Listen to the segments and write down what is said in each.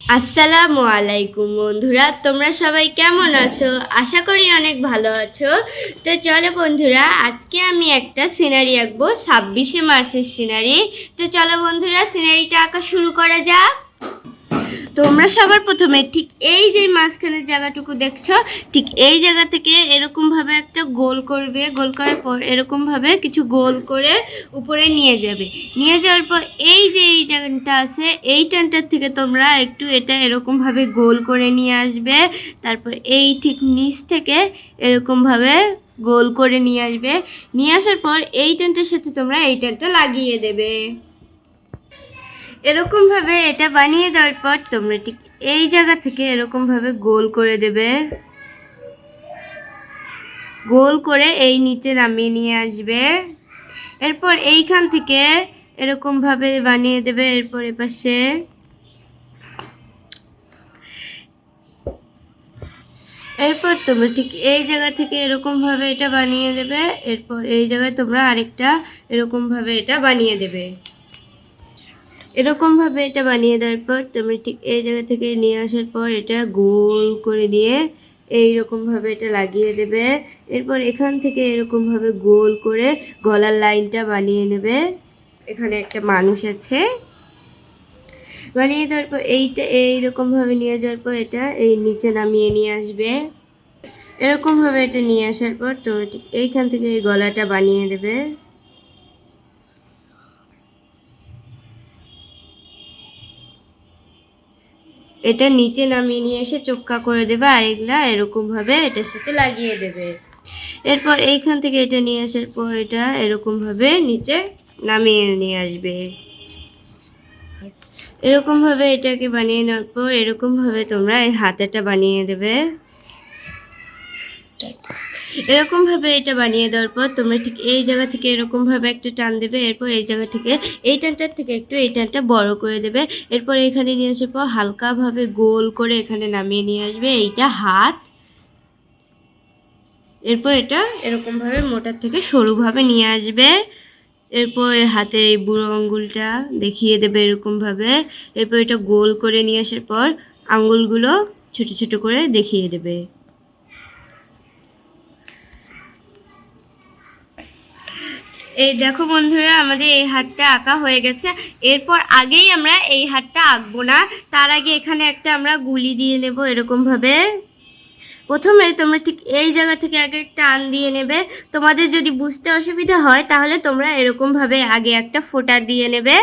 আসসালামু আলাইকুম বন্ধুরা, তোমরা সবাই কেমন আছো? আশা করি অনেক ভালো আছো। তো চলো বন্ধুরা, আজকে আমি একটা সিনারি আঁকবো, 26শে মার্চের সিনারি। তো চলো বন্ধুরা, সিনারিটা আঁকা শুরু করা যাক। তোমরা সবার প্রথমে ঠিক এই যে মাঝখানের জায়গাটুকু দেখছো, ঠিক এই জায়গা থেকে এরকমভাবে একটা গোল করবে। গোল করার পর এরকমভাবে কিছু গোল করে উপরে নিয়ে যাবে। নিয়ে যাওয়ার পর এই যে এই জায়গাটা আছে, এই টানটার থেকে তোমরা একটু এটা এরকমভাবে গোল করে নিয়ে আসবে। তারপর এই ঠিক নিচ থেকে এরকমভাবে গোল করে নিয়ে আসবে। নিয়ে আসার পর এই টানটার সাথে তোমরা এই টানটা লাগিয়ে দেবে। এরকমভাবে এটা বানিয়ে দেওয়ার পর তোমরা ঠিক এই জায়গা থেকে এরকমভাবে গোল করে দেবে। গোল করে এই নিচে নামিয়ে নিয়ে আসবে। এরপর এইখান থেকে এরকমভাবে বানিয়ে দেবে। এরপর এপাশে এরপর তোমরা ঠিক এই জায়গা থেকে এরকমভাবে এটা বানিয়ে দেবে। এরপর এই জায়গায় তোমরা আরেকটা এরকমভাবে এটা বানিয়ে দেবে। এরকমভাবে এটা বানিয়ে দেওয়ার পর তোমরা ঠিক এই জায়গা থেকে নিয়ে আসার পর এটা গোল করে নিয়ে এইরকমভাবে এটা লাগিয়ে দেবে। এরপর এখান থেকে এরকমভাবে গোল করে গলার লাইনটা বানিয়ে নেবে। এখানে একটা মানুষ আছে। বানিয়ে দেওয়ার পর এইটা এইরকমভাবে নিয়ে যাওয়ার পর এটা এই নিচে নামিয়ে নিয়ে আসবে। এরকমভাবে এটা নিয়ে আসার পর তোমরা ঠিক এইখান থেকে এই গলাটা বানিয়ে দেবে। এটা নিচে নামিয়ে নিয়ে এসে চোক্কা করে দেবে, আর এগুলা এরকমভাবে এটার সাথে লাগিয়ে দেবে। এরপর এইখান থেকে এটা নিয়ে আসার পর এটা এরকমভাবে নিচে নামিয়ে নিয়ে আসবে। এরকমভাবে এটাকে বানিয়ে নেওয়ার পর এরকমভাবে তোমরা এই হাতেটা বানিয়ে দেবে। এরকমভাবে এটা বানিয়ে দেওয়ার পর তোমরা ঠিক এই জায়গা থেকে এরকমভাবে একটা টান দেবে। এরপর এই জায়গা থেকে এই টানটার থেকে একটু এই টানটা বড় করে দেবে। এরপর এখানে নিয়ে আসার পর হালকাভাবে গোল করে এখানে নামিয়ে নিয়ে আসবে। এইটা হাত। এরপর এটা এরকমভাবে মোটার থেকে সরুভাবে নিয়ে আসবে। এরপর হাতে এই বুড়ো আঙ্গুলটা দেখিয়ে দেবে এরকমভাবে। এরপর এটা গোল করে নিয়ে আসার পর আঙ্গুলগুলো ছোট ছোট করে দেখিয়ে দেবে। এই দেখো বন্ধুরা, আমাদের এই হাতটা আঁকা হয়ে গেছে। এরপর আগেই আমরা এই হাতটা আঁকবো না, তার আগে এখানে একটা আমরা গুলি দিয়ে নেব এরকমভাবে। প্রথমে তোমরা ঠিক এই জায়গা থেকে আগে টান দিয়ে নেবে। তোমাদের যদি বুঝতে অসুবিধা হয় তাহলে তোমরা এরকমভাবে আগে একটা ফোঁটা দিয়ে নেবে।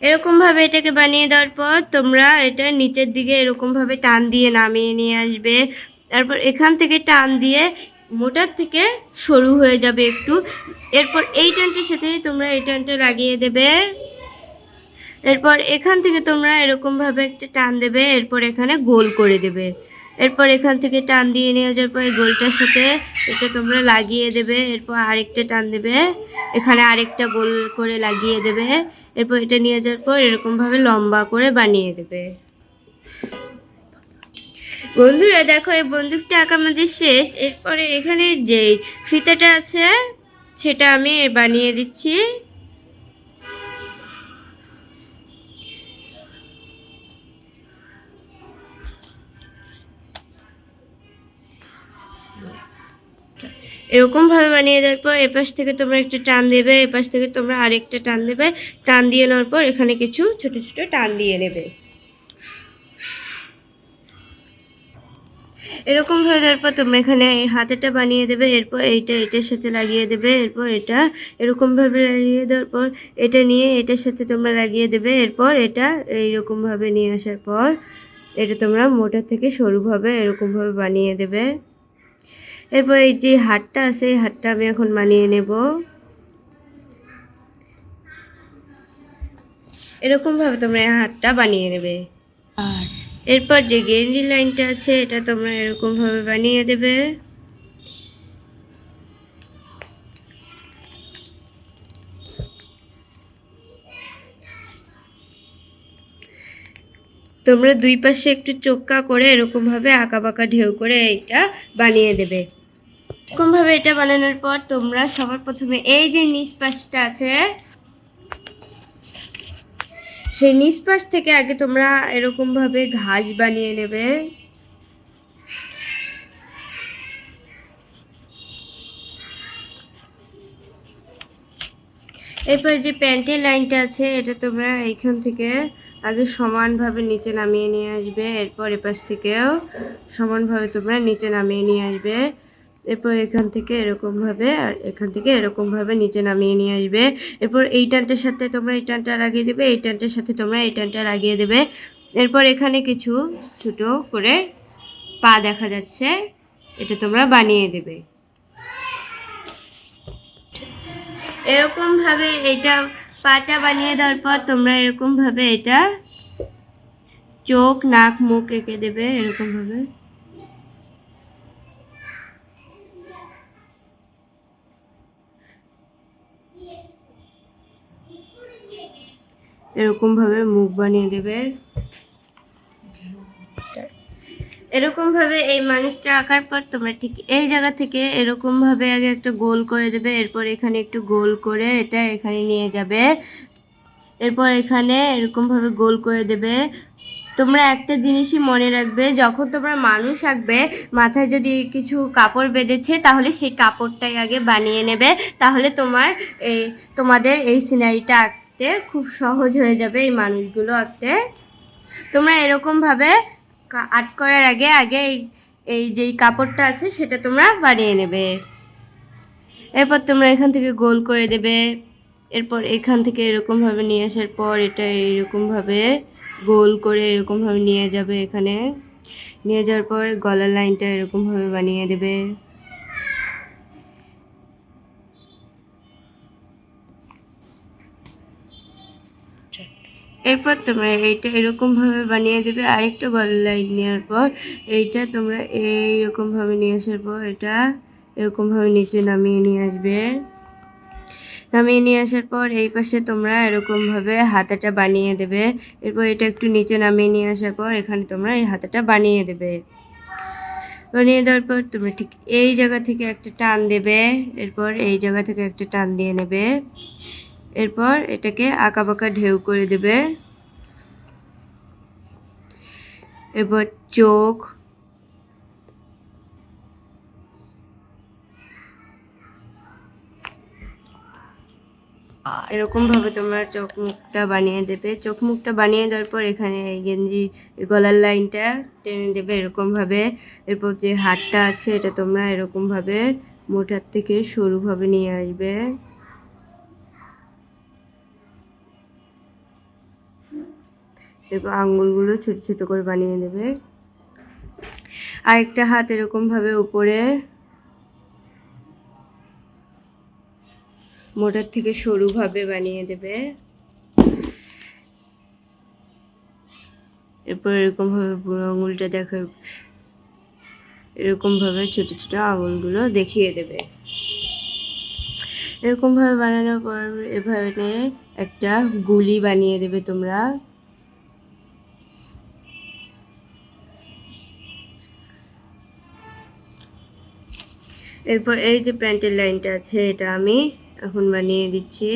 এরকমভাবে এটাকে বানিয়ে দেওয়ার পর তোমরা এটা নিচের দিকে এরকমভাবে টান দিয়ে নামিয়ে নিয়ে আসবে। তারপর এখান থেকে টান দিয়ে মোটার থেকে সরু হয়ে যাবে একটু। এরপর এই টানটার সাথে তোমরা এই টানটা লাগিয়ে দেবে। এরপর এখান থেকে তোমরা এরকমভাবে একটা টান দেবে। এরপর এখানে গোল করে দেবে। এরপর এখান থেকে টান দিয়ে নিয়ে যাওয়ার পর গোলটার সাথে এটা তোমরা লাগিয়ে দেবে। এরপর আরেকটা টান দেবে, এখানে আরেকটা গোল করে লাগিয়ে দেবে। এরপর এটা নিয়ে যাওয়ার পর এরকমভাবে লম্বা করে বানিয়ে দেবে। বন্ধুরা দেখো, এই বন্দুকটা আঁকা আমাদের শেষ। এরপরে এখানে যে ফিতাটা আছে সেটা আমি বানিয়ে দিচ্ছি। এরকমভাবে বানিয়ে দেওয়ার পর এপাশ থেকে তোমরা একটা টান দেবে, এপাশ থেকে তোমরা আরেকটা টান দেবে। টান দিয়ে নেওয়ার পর এখানে কিছু ছোট ছোট টান দিয়ে নেবে। এরকমভাবে দেওয়ার পর তোমরা এখানে এই হাতেটা বানিয়ে দেবে। এরপর এইটা এটার সাথে লাগিয়ে দেবে। এরপর এটা এরকমভাবে লাগিয়ে দেওয়ার পর এটা নিয়ে এটার সাথে তোমরা লাগিয়ে দেবে। এরপর এটা এইরকমভাবে নিয়ে আসার পর এটা তোমরা মোটা থেকে সরুভাবে এরকমভাবে বানিয়ে দেবে। এরপর এই যে হাতটা আছে এই হাতটা আমি এখন বানিয়ে নেব। এরকমভাবে তোমরা এই হাতটা বানিয়ে নেবে। আর এরপর যে গেঞ্জি লাইনটা আছে এটা তোমরা এরকমভাবে বানিয়ে দেবে। তোমরা দুই পাশে একটু চোক্কা করে এরকমভাবে আঁকা বাঁকা ঢেউ করে এইটা বানিয়ে দেবে। এরকমভাবে এটা বানানোর পর তোমরা সবার প্রথমে এই যে নিচ পাশটা আছে সেই নিচ পাশ থেকে আগে তোমরা এরকমভাবে ঘাস বানিয়ে নেবে। এরপর যে প্যান্টের লাইনটা আছে এটা তোমরা এইখান থেকে আগে সমানভাবে নিচে নামিয়ে নিয়ে আসবে। এরপর এপাশ থেকেও সমানভাবে তোমরা নিচে নামিয়ে নিয়ে আসবে। এরপর এখান থেকে এরকমভাবে আর এখান থেকে এরকমভাবে নিচে নামিয়ে নিয়ে আসবে। এরপর এই টানটার সাথে তোমরা এই টানটা লাগিয়ে দেবে, এই টানটার সাথে তোমরা এই টানটা লাগিয়ে দেবে। এরপর এখানে কিছু ছোটো করে পা দেখা যাচ্ছে, এটা তোমরা বানিয়ে দেবে। এরকমভাবে এটা পাটা বানিয়ে দেওয়ার পর তোমরা এরকমভাবে এটা চোখ নাক মুখ এঁকে দেবে এরকমভাবে। এরকমভাবে মুখ বানিয়ে দেবে। এরকমভাবে এই মানুষটা আঁকার পর তোমরা ঠিক এই জায়গা থেকে এরকমভাবে আগে একটা গোল করে দেবে। এরপর এখানে একটু গোল করে এটা এখানে নিয়ে যাবে। এরপর এখানে এরকমভাবে গোল করে দেবে। তোমরা একটা জিনিসই মনে রাখবে, যখন তোমরা মানুষ আঁকবে মাথায় যদি কিছু কাপড় বেঁধেছে তাহলে সেই কাপড়টাই আগে বানিয়ে নেবে, তাহলে তোমাদের এই সিনারিটা আঁকতে খুব সহজ হয়ে যাবে, এই মানুষগুলো আঁকতে। তোমরা এরকমভাবে আর্ট করার আগে আগে এই যেই কাপড়টা আছে সেটা তোমরা বানিয়ে নেবে। এরপর তোমরা এখান থেকে গোল করে দেবে। এরপর এখান থেকে এরকমভাবে নিয়ে আসার পর এটা এরকমভাবে গোল করে এরকমভাবে নিয়ে যাবে। এখানে নিয়ে যাওয়ার পর গলার লাইনটা এরকমভাবে বানিয়ে দেবে। এরপর তোমরা এইটা এরকমভাবে বানিয়ে দেবে। আরেকটা গলার লাইন নেওয়ার পর এইটা তোমরা এইরকমভাবে নিয়ে আসার পর এটা এরকমভাবে নিচে নামিয়ে নিয়ে আসবে। নামিয়ে নিয়ে আসার পর এই পাশে তোমরা এরকমভাবে হাতাটা বানিয়ে দেবে। এরপর এটা একটু নিচে নামিয়ে নিয়ে আসার পর এখানে তোমরা এই হাতাটা বানিয়ে দেবে। বানিয়ে দেওয়ার পর তোমরা ঠিক এই জায়গা থেকে একটা টান দেবে। এরপর এই জায়গা থেকে একটা টান দিয়ে নেবে। এরপর এটাকে আঁকা বাঁকা ঢেউ করে দেবে। এরপর চোখ, এরকমভাবে তোমরা চোখ মুখটা বানিয়ে দেবে। চোখ মুখটা বানিয়ে দেওয়ার পর এখানে এই গেঞ্জি গলার লাইনটা টেনে দেবে এরকমভাবে। এরপর যে হাতটা আছে এটা তোমরা এরকমভাবে মোটার থেকে সরুভাবে নিয়ে আসবে। এরপর আঙ্গুলগুলো ছোট ছোট করে বানিয়ে দেবে। আরেকটা হাত এরকমভাবে উপরে মোটার থেকে সরুভাবে বানিয়ে দেবে। এরপর এরকমভাবে বুড়ো আঙুলটা এরকমভাবে ছোট ছোট আঙুলগুলো দেখিয়ে দেবে। এরকমভাবে বানানোর পর এভাবে একটা গুলি বানিয়ে দেবে তোমরা। এরপর এই যে প্যান্টের লাইনটা আছে এটা আমি এখন বানিয়ে দিচ্ছি।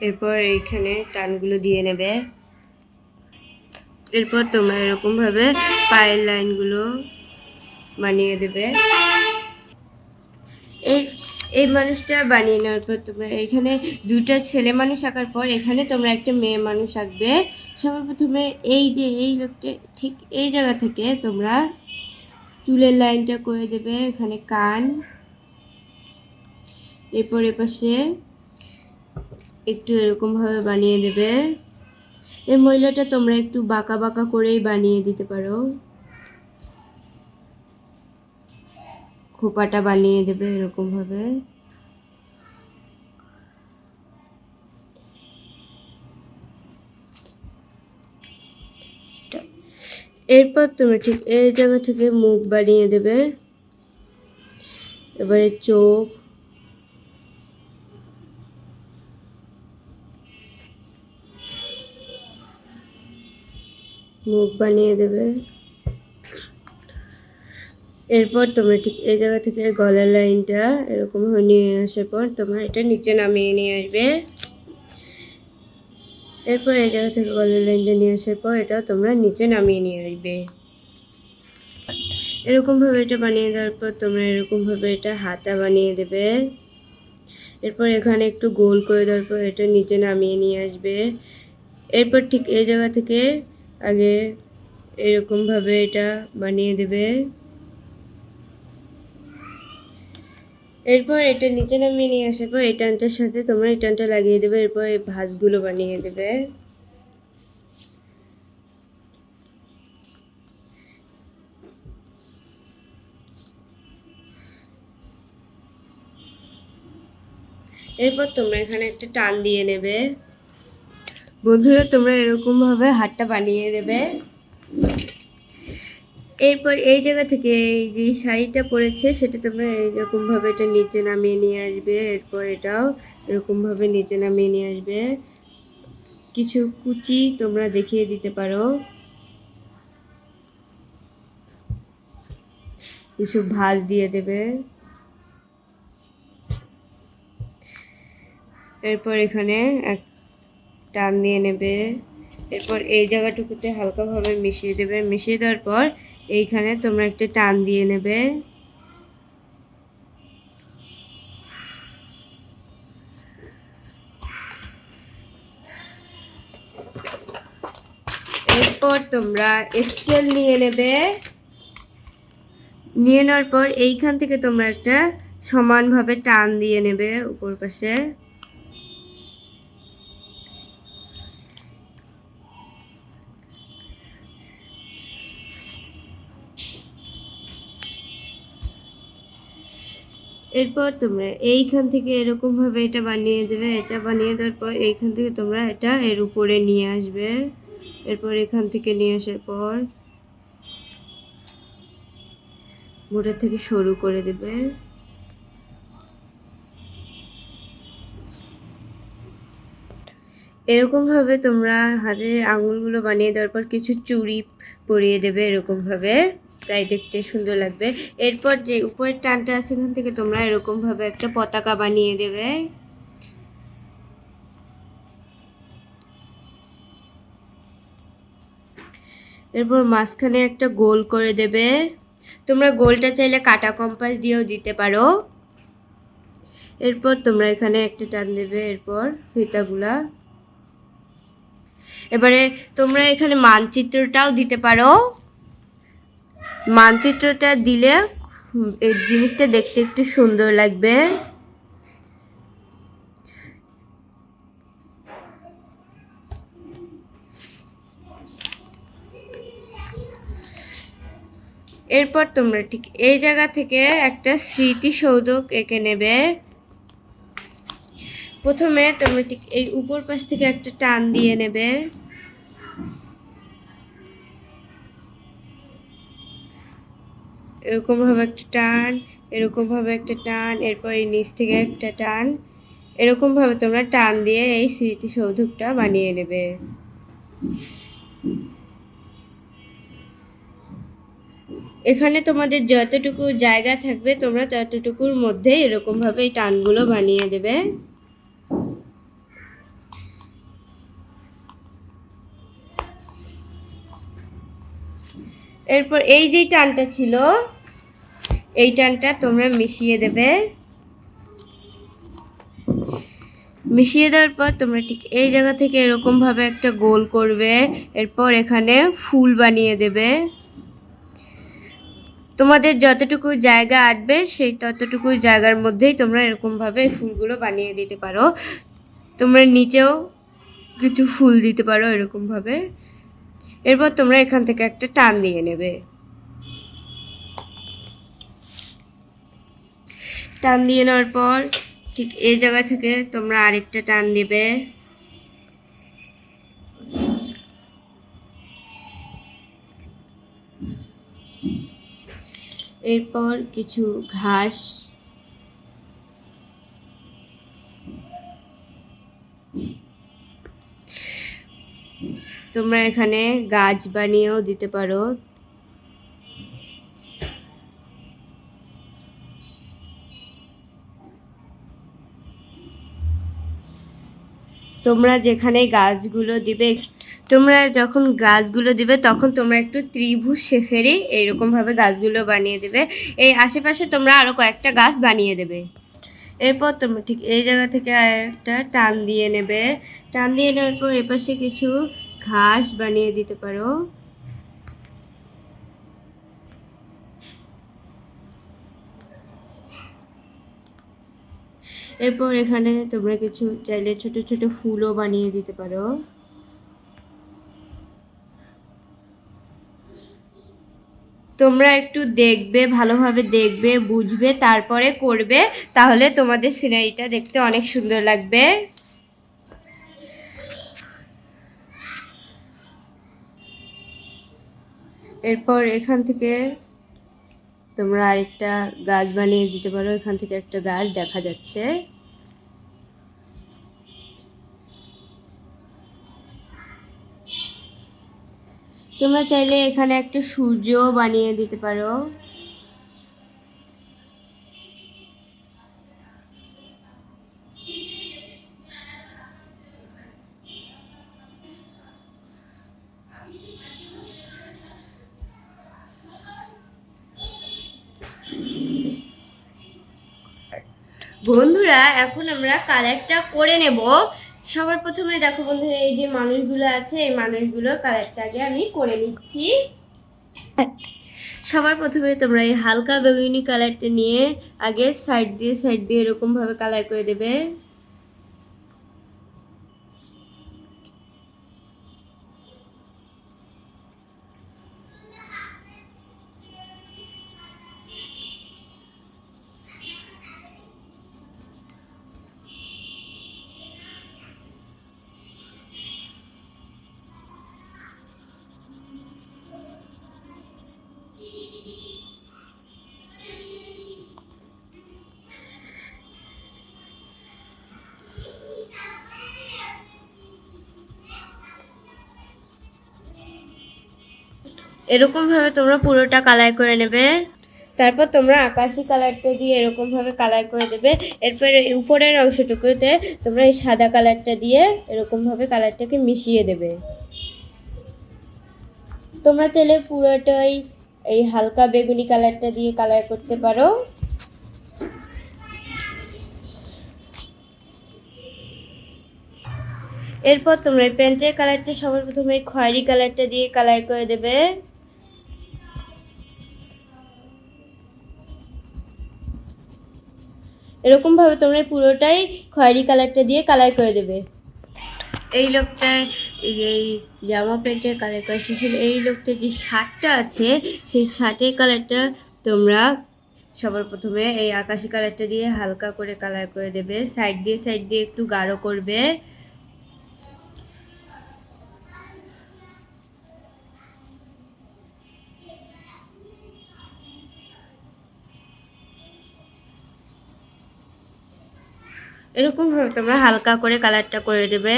এরপর এইখানে টানগুলো দিয়ে নেবে। এরপর তোমরা এরকমভাবে পায়ের লাইনগুলো বানিয়ে দেবে। এই মানুষটা বানিয়ে নেওয়ার পর তোমরা এখানে দুটা ছেলে মানুষ আঁকার পর এখানে তোমরা একটা মেয়ে মানুষ আঁকবে। সবার প্রথমে এই যে এই লোকটা ঠিক এই জায়গা থেকে তোমরা চুলের লাইনটা করে দেবে, এখানে কান। এরপর এপাশে একটু এরকমভাবে বানিয়ে দেবে। এই মহিলাটা তোমরা একটু বাঁকা বাঁকা করেই বানিয়ে দিতে পারো। খোপাটা বানিয়ে দেবে এরকমভাবে। এরপর তুমি ঠিক এই জায়গা থেকে মুখ বানিয়ে দেবে। এবারে চোখ, মুখ বানিয়ে দেবে। এরপর তোমরা ঠিক এই জায়গা থেকে গলার লাইনটা এরকম নিয়ে আসার পর তোমরা এটা নিচে নামিয়ে নিয়ে আসবে। এরপর এই জায়গা থেকে গলার লাইনটা নিয়ে আসার পর এটা তোমরা নিচে নামিয়ে নিয়ে আসবে। এরকমভাবে এটা বানিয়ে দেওয়ার পর তোমরা এরকমভাবে এটা হাতা বানিয়ে দেবে। এরপর এখানে একটু গোল করে দেওয়ার পর এটা নিচে নামিয়ে নিয়ে আসবে। এরপর ঠিক এই জায়গা থেকে আগে এরকমভাবে এটা বানিয়ে দেবে। এরপর এটা নিচে নামিয়ে নিয়ে আসার পর এই টানটার সাথে তোমরা এই টানটা লাগিয়ে দেবে। এরপর এই ভাঁজগুলো বানিয়ে দেবে। এরপর তোমরা এখানে একটা টান দিয়ে নেবে। বন্ধুরা তোমরা এরকমভাবে হাতটা বানিয়ে দেবে। এরপর এই জায়গা থেকে এই যে শাড়িটা পরেছে সেটা তোমরা এরকমভাবে এটা নিচে নামিয়ে নিয়ে আসবে। এরপর এটাও এরকমভাবে নিচে নামিয়ে নিয়ে আসবে। কিছু কুচি তোমরা দেখিয়ে দিতে পারো, কিছু ভাঁজ দিয়ে দেবে। এরপর এখানে এক টান দিয়ে নেবে। এরপর এই জায়গাটুকুতে হালকাভাবে মিশিয়ে দেবে। মিশিয়ে দেওয়ার পর এইখানে তোমরা একটা টান দিয়ে নেবে। এরপর তোমরা স্কেল নিয়ে নেবে। নিয়ে নেওয়ার পর এইখান থেকে তোমরা একটা সমানভাবে টান দিয়ে নেবে উপর পাশে। এরপর তোমরা এইখান থেকে এরকমভাবে এটা বানিয়ে দেবে। এটা বানিয়ে দেওয়ার পর এইখান থেকে তোমরা এটা এর উপরে নিয়ে আসবে। এরপর এখান থেকে নিয়ে আসার পর মোটা থেকে সরু করে দেবে। এরকমভাবে তোমরা হাতের আঙুলগুলো বানিয়ে দেওয়ার পর কিছু চুড়ি পরিয়ে দেবে এরকমভাবে, তাই দেখতে সুন্দর লাগবে। এরপর যে উপরের টানটা আছে এখান থেকে তোমরা এরকমভাবে একটা পতাকা বানিয়ে দেবে। এরপর মাঝখানে একটা গোল করে দেবে। তোমরা গোলটা চাইলে কাটা কম্পাস দিয়েও দিতে পারো। এরপর তোমরা এখানে একটা টান দেবে। এরপর ফিতাগুলা এবারে তোমরা এখানে মানচিত্রটাও দিতে পারো। মানচিত্রটা দিলে এই জিনিসটা দেখতে একটু সুন্দর লাগবে। এরপর তোমরা ঠিক এই জায়গা থেকে একটা স্মৃতিসৌধ এঁকে নেবে। প্রথমে তোমরা ঠিক এই উপর পাশ থেকে একটা টান দিয়ে নেবে। এরকমভাবে একটা টান, এরকমভাবে একটা টান, এরপর এই নিচ থেকে একটা টান। এরকমভাবে তোমরা টান দিয়ে এই স্মৃতিসৌধটা বানিয়ে নেবে। এখানে তোমাদের যতটুকু জায়গা থাকবে তোমরা ততটুকুর মধ্যে এরকমভাবে এই টানগুলো বানিয়ে দেবে। এরপর এই যে টানটা ছিল এই টানটা তোমরা মিশিয়ে দেবে। মিশিয়ে দেওয়ার পর তোমরা ঠিক এই জায়গা থেকে এরকমভাবে একটা গোল করবে। এরপর এখানে ফুল বানিয়ে দেবে। তোমাদের যতটুকু জায়গা আটবে সেই ততটুকু জায়গার মধ্যেই তোমরা এরকমভাবে ফুলগুলো বানিয়ে দিতে পারো। তোমরা নিচেও কিছু ফুল দিতে পারো এরকমভাবে। এরপর তোমরা এখান থেকে একটা টান দিয়ে নেবে। টান দিয়ে নেওয়ার পর ঠিক এই জায়গা থেকে তোমরা আরেকটা টান দিবে। এরপর কিছু ঘাস তোমরা এখানে গাছ বানিয়েও দিতে পারো। তোমরা যেখানে গাছগুলো দিবে, তোমরা যখন গাছগুলো দিবে তখন তোমরা একটু ত্রিভুজ শেপেরই এইরকমভাবে গাছগুলো বানিয়ে দেবে। এই আশেপাশে তোমরা আরও কয়েকটা গাছ বানিয়ে দেবে। এরপর তোমরা ঠিক এই জায়গা থেকে আরেকটা টান দিয়ে নেবে। টান দিয়ে নেওয়ার পর এপাশে কিছু ঘাস বানিয়ে দিতে পারো। এরপর এখানে তোমরা কিছু চাইলে ছোট ছোট ফুলও বানিয়ে দিতে পারো। তোমরা একটু দেখবে, ভালোভাবে দেখবে, বুঝবে, তারপরে করবে, তাহলে তোমাদের সিনারিটা দেখতে অনেক সুন্দর লাগবে। এরপর এখান থেকে তোমরা আরেকটা গাছ বানিয়ে দিতে পারো। এখান থেকে একটা গাছ দেখা যাচ্ছে। তোমরা চাইলে এখানে একটা সূর্য বানিয়ে দিতে পারো। বন্ধুরা এখন আমরা কালারটা করে নেব। সবার প্রথমে দেখো বন্ধুরা, এই যে মানুষগুলো আছে, এই মানুষগুলোর কালারটা আগে আমি করে নিচ্ছি। সবার প্রথমে তোমরা এই হালকা বেগুনি কালারটা নিয়ে আগে সাইড দিয়ে এরকমভাবে কালার করে দেবে। এরকমভাবে তোমরা পুরোটা কালার করে নেবে। তারপর তোমরা আকাশি কালারটা দিয়ে এরকমভাবে কালার করে দেবে। এরপরে উপরের অংশটুকুতে তোমরা এই সাদা কালারটা দিয়ে এরকমভাবে কালারটাকে মিশিয়ে দেবে। তোমরা চাইলে পুরোটাই এই হালকা বেগুনি কালারটা দিয়ে কালার করতে পারো। এরপর তোমরা প্যান্টের কালারটা সবার প্রথমে খয়েরি কালারটা দিয়ে কালার করে দেবে। এরকমভাবে তোমরা পুরোটাই খয়েরি কালারটা দিয়ে কালার করে দেবে। এই লোকটার এই জামা প্যান্টের কালার করা শেষ হলে এই লোকটার যে শার্টটা আছে সেই শার্টের কালারটা তোমরা সবার প্রথমে এই আকাশি কালারটা দিয়ে হালকা করে কালার করে দেবে। সাইড দিয়ে একটু গাঢ় করবে। এরকমভাবে তোমরা হালকা করে কালারটা করে দেবে।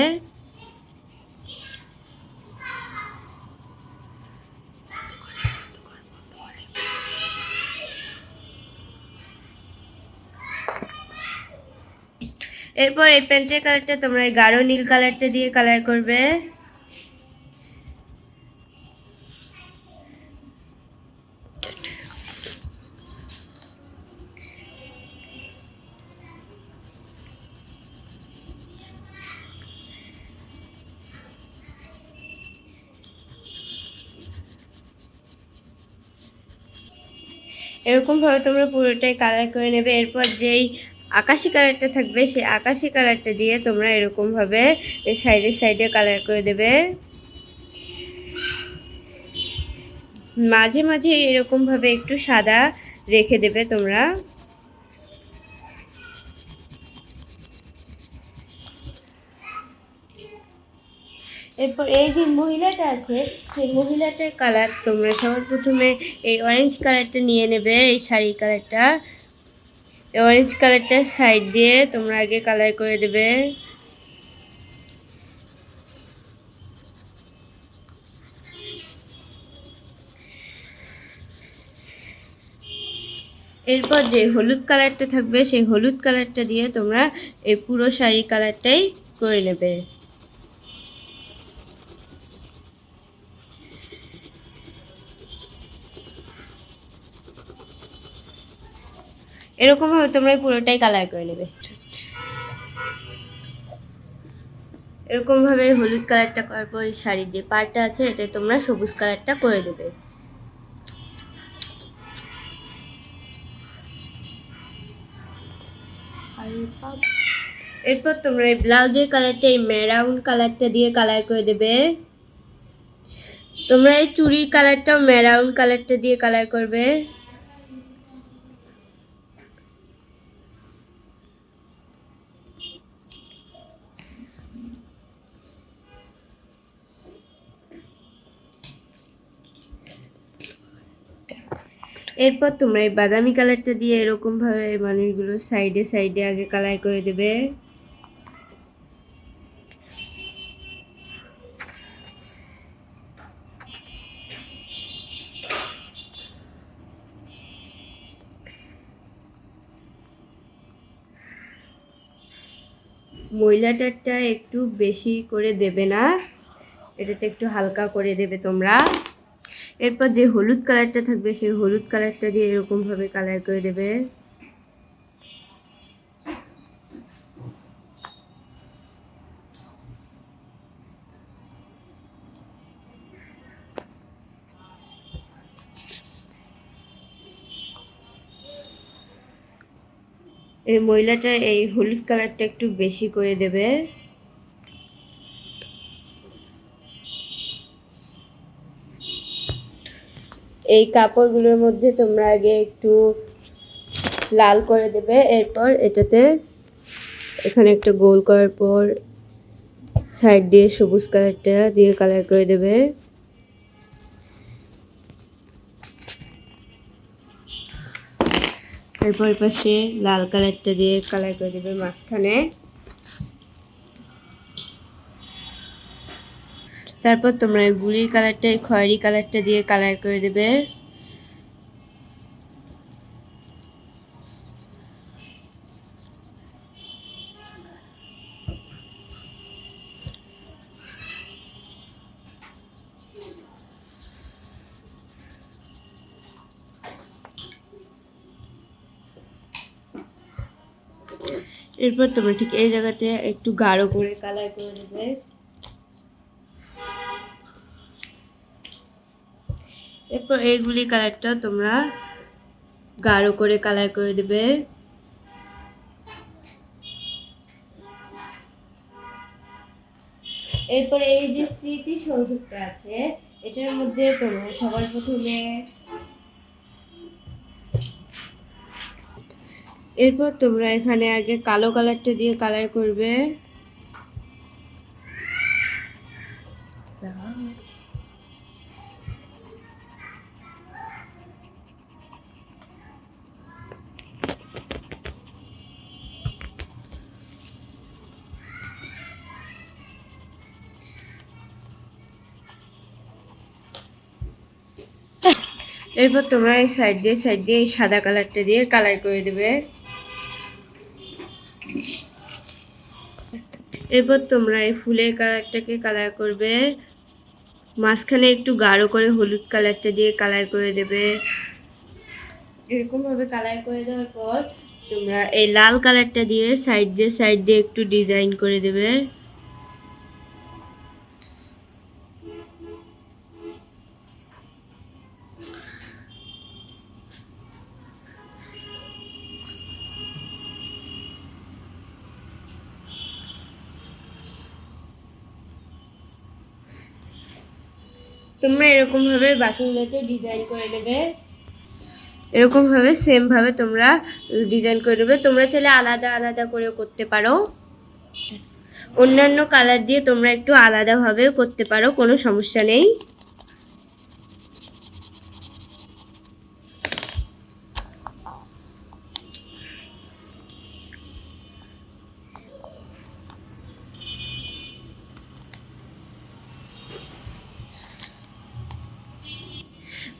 এরপর এই প্যান্টের কালারটা তোমরা এই গাঢ় নীল কালারটা দিয়ে কালার করবে। এরকমভাবে তোমরা পুরোটাই কালার করে নেবে। এরপর যেই আকাশি কালারটা থাকবে সেই আকাশি কালারটা দিয়ে তোমরা এরকমভাবে এই সাইডে কালার করে দেবে। মাঝে মাঝে এরকমভাবে একটু সাদা রেখে দেবে তোমরা। এরপর এই যে মহিলাটা আছে সেই মহিলাটার কালার তোমরা সবার প্রথমে এই অরেঞ্জ কালারটা নিয়ে নেবে। এই শাড়ির কালারটা, এই অরেঞ্জ কালারটা সাইড দিয়ে তোমরা আগে কালার করে দেবে। এরপর যে হলুদ কালারটা থাকবে সেই হলুদ কালারটা দিয়ে তোমরা এই পুরো শাড়ি কালারটাই করে নেবে। এরকমভাবে তোমরা পুরোটাই কালার করে নেবে। এরকমভাবে হলুদ কালারটা করার পর শাড়ির যে পাড়টা আছে এটা তোমরা সবুজ কালারটা করে দেবে। এরপর তোমরা এই ব্লাউজের কালারটা এই মেরাউন কালারটা দিয়ে কালার করে দেবে। তোমরা এই চুড়ির কালারটাও মেরাউন কালারটা দিয়ে কালার করবে। এরপর তোমরা এই বাদামি কালারটা দিয়ে এরকমভাবে মানুষগুলোর সাইডে সাইডে আগে কালার করে দেবে। মহিলাটারটা একটু বেশি করে দেবে না, এটাতে একটু হালকা করে দেবে তোমরা। এরপর যে হলুদ কালারটা থাকবে সেই হলুদ কালারটা দিয়ে এরকমভাবে কালার করে দেবে। এই মহিলাটা এই হলুদ কালারটা একটু বেশি করে দেবে। এই কাপড়গুলোর মধ্যে তোমরা আগে একটু লাল করে দেবে, এরপর এটাতে এখানে একটা গোল করার পর সাইড দিয়ে সবুজ কালারটা দিয়ে কালার করে দেবে। এরপর পাশে লাল কালারটা দিয়ে কালার করে দেবে মাঝখানে। তারপর তোমরা গুড়ি কালারটা খয়েরি কালারটা দিয়ে কালার করে দেবে। এরপর তোমরা ঠিক এই জায়গাতে একটু গাঢ় করে কালার করে দেবে। এরপর এইগুলি কালারটা তোমরা গাঢ় করে কালার করে দেবে। এরপরে এই যে স্মৃতি সৌধটা আছে এটার মধ্যে তোমরা সবার প্রথমে এরপর তোমরা এখানে আগে কালো কালারটা দিয়ে কালার করবে। এরপর তোমরা এই সাইড দিয়ে এই সাদা কালারটা দিয়ে কালার করে দেবে। এরপর তোমরা এই ফুলের কালারটাকে কালার করবে, মাঝখানে একটু গাঢ় করে হলুদ কালারটা দিয়ে কালার করে দেবে। এরকমভাবে কালার করে দেওয়ার পর তোমরা এই লাল কালারটা দিয়ে সাইড দিয়ে একটু ডিজাইন করে দেবে। তোমরা এরকমভাবে বাকিগুলোতে ডিজাইন করে নেবে। এরকমভাবে সেমভাবে তোমরা ডিজাইন করে নেবে। তোমরা চাইলে আলাদা আলাদা করেও করতে পারো, অন্যান্য কালার দিয়ে তোমরা একটু আলাদাভাবেও করতে পারো, কোনো সমস্যা নেই।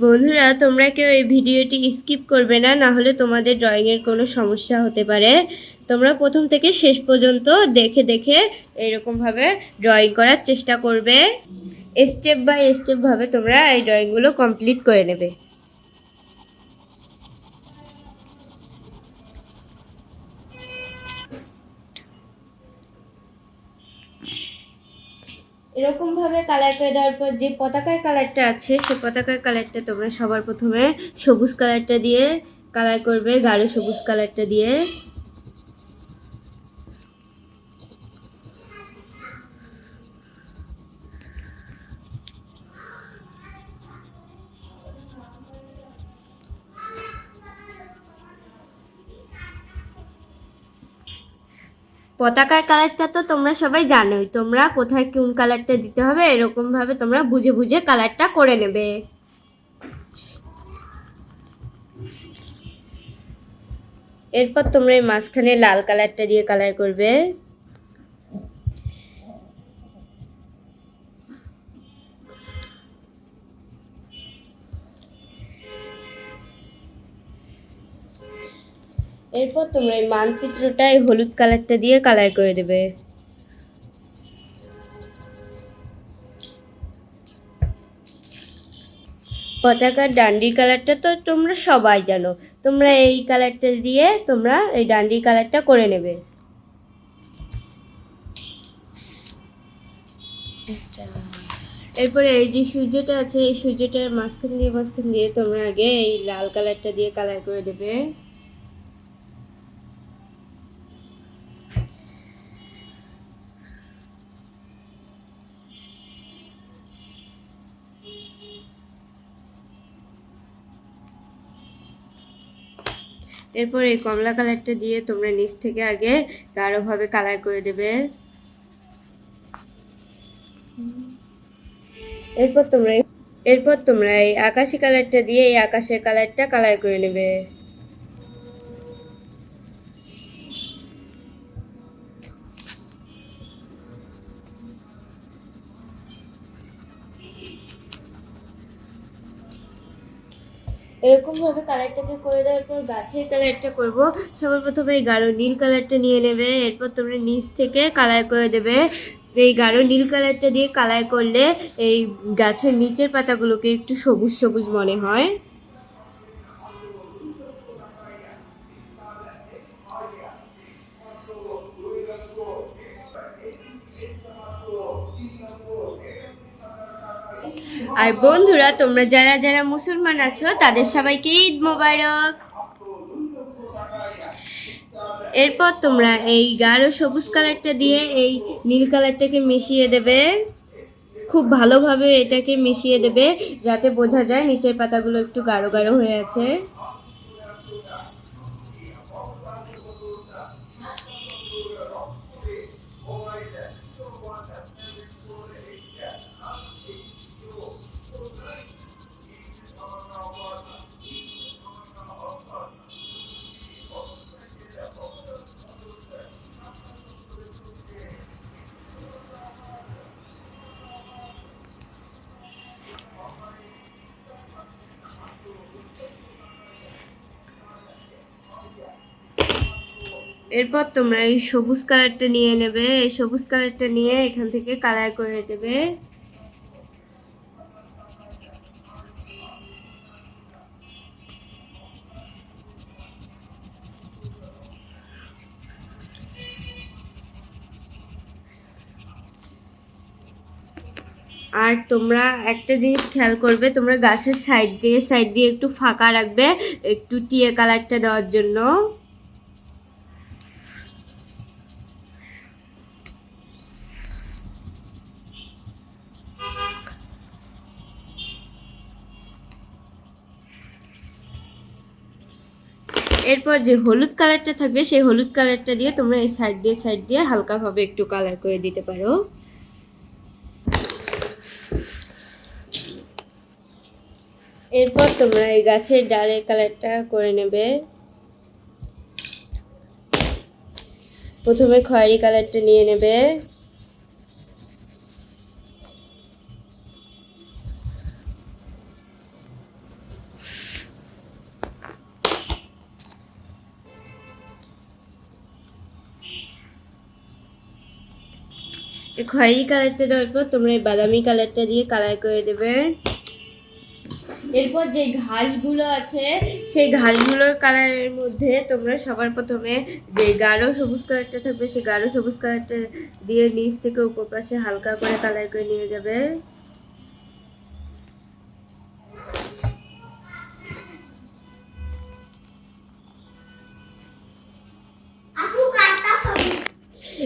বন্ধুরা, তোমরা কেউ এই ভিডিওটি স্কিপ করবে না, না হলে তোমাদের ড্রয়িংয়ের কোনো সমস্যা হতে পারে। তোমরা প্রথম থেকে শেষ পর্যন্ত দেখে দেখে এরকমভাবে ড্রয়িং করার চেষ্টা করবে। স্টেপ বাই স্টেপভাবে তোমরা এই ড্রয়িংগুলো কমপ্লিট করে নেবে। এরকমভাবে কালার করে দেওয়ার পর যে পতাকার কালারটা আছে সেই পতাকার কালারটা তোমরা সবার প্রথমে সবুজ কালারটা দিয়ে কালার করবে, গাঢ় সবুজ কালারটা দিয়ে। পতাকার কালারটা তো তোমরা সবাই জানোই, তোমরা কোথায় কোন কালারটা দিতে হবে এরকমভাবে তোমরা বুঝে বুঝে কালারটা করে নেবে। এরপর তোমরা এই মাঝখানে লাল কালারটা দিয়ে কালার করবে। এরপর তোমরা এই মানচিত্রটা এই হলুদ কালারটা দিয়ে কালার করে দেবে। পতাকার ডান্ডি কালারটা তো তোমরা সবাই জানো, তোমরা এই কালারটা দিয়ে তোমরা এই ডান্ডি কালারটা করে নেবে। এরপরে এই যে সূর্যটা আছে এই সূর্যটার মাঝখান দিয়ে তোমরা আগে এই লাল কালারটা দিয়ে কালার করে দেবে। এরপর এই কমলা কালারটা দিয়ে তোমরা নিচ থেকে আগে গাঢ়ভাবে কালার করে দেবে। এরপর তোমরা এই আকাশি কালারটা দিয়ে এই আকাশের কালারটা কালার করে নেবে। এরকমভাবে কালারটাকে করে দেওয়ার পর গাছের কালারটা করব। সবার প্রথমে এই গাঢ় নীল কালারটা নিয়ে নেবে। এরপর তোমরা নিচ থেকে কালার করে দেবে। এই গাঢ় নীল কালারটা দিয়ে কালার করলে এই গাছের নিচের পাতাগুলোকে একটু সবুজ সবুজ মনে হয়। আর বন্ধুরা, তোমরা যারা যারা মুসলমান আছো তাদের সবাইকে ঈদ মোবারক। এরপর তোমরা এই গাঢ় সবুজ কালারটা দিয়ে এই নীল কালারটাকে মিশিয়ে দেবে। খুব ভালোভাবে এটাকে মিশিয়ে দেবে যাতে বোঝা যায় নিচের পাতাগুলো একটু গাঢ় গাঢ় হয়ে আছে। এরপর তোমরা এই সবুজ কালারটা নিয়ে নেবে। এই সবুজ কালারটা নিয়ে এখান থেকে কালার করে দেবে। আর তোমরা একটা জিনিস খেয়াল করবে, তোমরা গাছের সাইড দিয়ে একটু ফাঁকা রাখবে একটু টিয়ে কালারটা দেওয়ার জন্য। এরপর যে হলুদ কালারটা থাকবে সেই হলুদ কালারটা দিয়ে তোমরা এই সাইড দিয়ে হালকাভাবে একটু কালার করে দিতে পারো। এরপর তোমরা এই গাছের ডালের কালারটা করে নেবে। প্রথমে খয়েরি কালারটা নিয়ে নেবে। এই খয়েরি কালারটা দেওয়ার পর তোমরা এই বাদামি কালারটা দিয়ে কালার করে দেবে। এরপর যে ঘাসগুলো আছে সেই ঘাসগুলোর কালারের মধ্যে তোমরা সবার প্রথমে যে গাঢ় সবুজ কালারটা থাকবে সেই গাঢ় সবুজ কালারটা দিয়ে নিচ থেকে উপর পাশে হালকা করে কালার করে নিয়ে যাবে।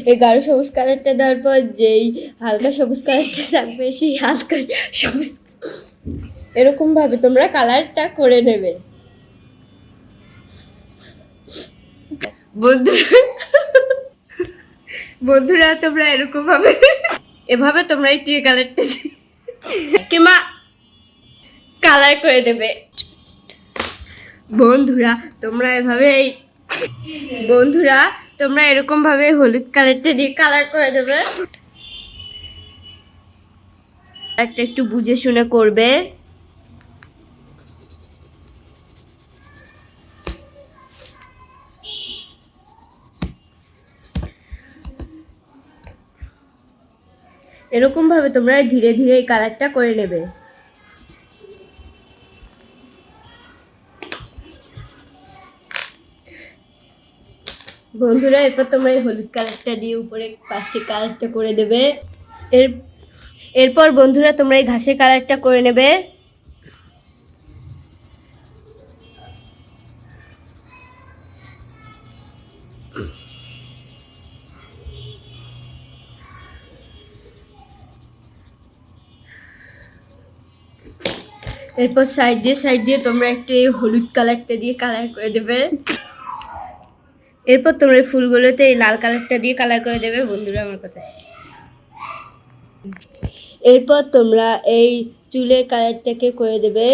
এই গাঢ় সবুজ কালারটা দেওয়ার পর যেই হালকা সবুজ কালারটা থাকবে সেই হালকা সবুজ এরকম ভাবে তোমরা কালারটা করে নেবে। বন্ধুরা তোমরা এরকম ভাবে এভাবে তোমরা এই টিয়া কালারটা কিংবা কালার করে দেবে। বন্ধুরা তোমরা এরকম ভাবে হলুদ কালারটা দিয়ে কালার করে দেবে। একটা একটু বুঝে শুনে করবে। এরকম ভাবে তোমরা ধীরে ধীরে এই কালারটা করে নেবে। বন্ধুরা এরপর তোমরা এই হলুদ কালারটা দিয়ে উপরে পাশে কালারটা করে দেবে। এরপর বন্ধুরা তোমরা এই ঘাসের কালারটা করে নেবে। এরপর সাইড দিয়ে তোমরা একটু এই হলুদ কালারটা দিয়ে কালার করে দেবে। এরপর তোমরা ফুলগুলোতে এই লাল কালারটা দিয়ে কালার করে দেবে। বন্ধুরা আমার কথা শেষ। এরপর তোমরা এই চুলের কালারটাকে করে দেবে।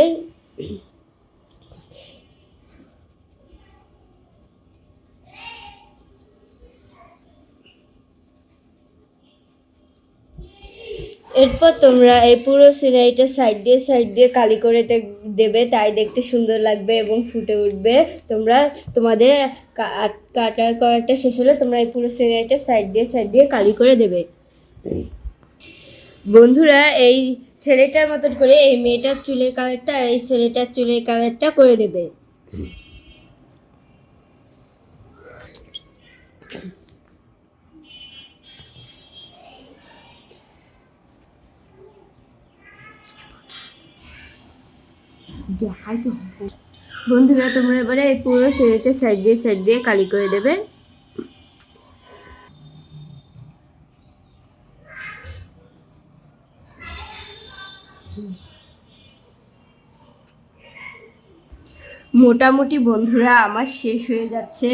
এরপর তোমরা এই পুরো সিনারিটা সাইড দিয়ে কালি করে দেবে, তাই দেখতে সুন্দর লাগবে এবং ফুটে উঠবে। তোমরা তোমাদের কাটা করাটা শেষ হলে তোমরা এই পুরো সিনারিটা সাইড দিয়ে কালি করে দেবে। বন্ধুরা এই ছেলেটার মতন করে এই মেয়েটার চুলের কালারটা আর এই ছেলেটার চুলের কালারটা করে নেবে। দেখাই তো বন্ধুরা তোমরা এবারে এই পুরো সিনারিটা সাইড দিয়ে কালি করে দেবে। মোটামুটি বন্ধুরা আমার শেষ হয়ে যাচ্ছে।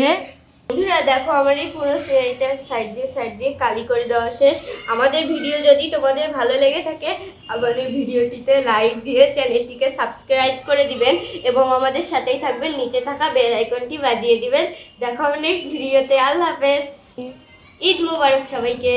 বন্ধুরা দেখো আমার এই পুরো সিনারিটার সাইড দিয়ে কালি করে দেওয়া শেষ। আমাদের ভিডিও যদি তোমাদের ভালো লেগে থাকে আমাদের ভিডিওটিতে লাইক দিয়ে চ্যানেলটিকে সাবস্ক্রাইব করে দিবেন এবং আমাদের সাথেই থাকবেন। নিচে থাকা বেল আইকনটি বাজিয়ে দিবেন। দেখো আমার নেক্সট ভিডিওতে। আল্লাহ হাফেজ। ঈদ মোবারক সবাইকে।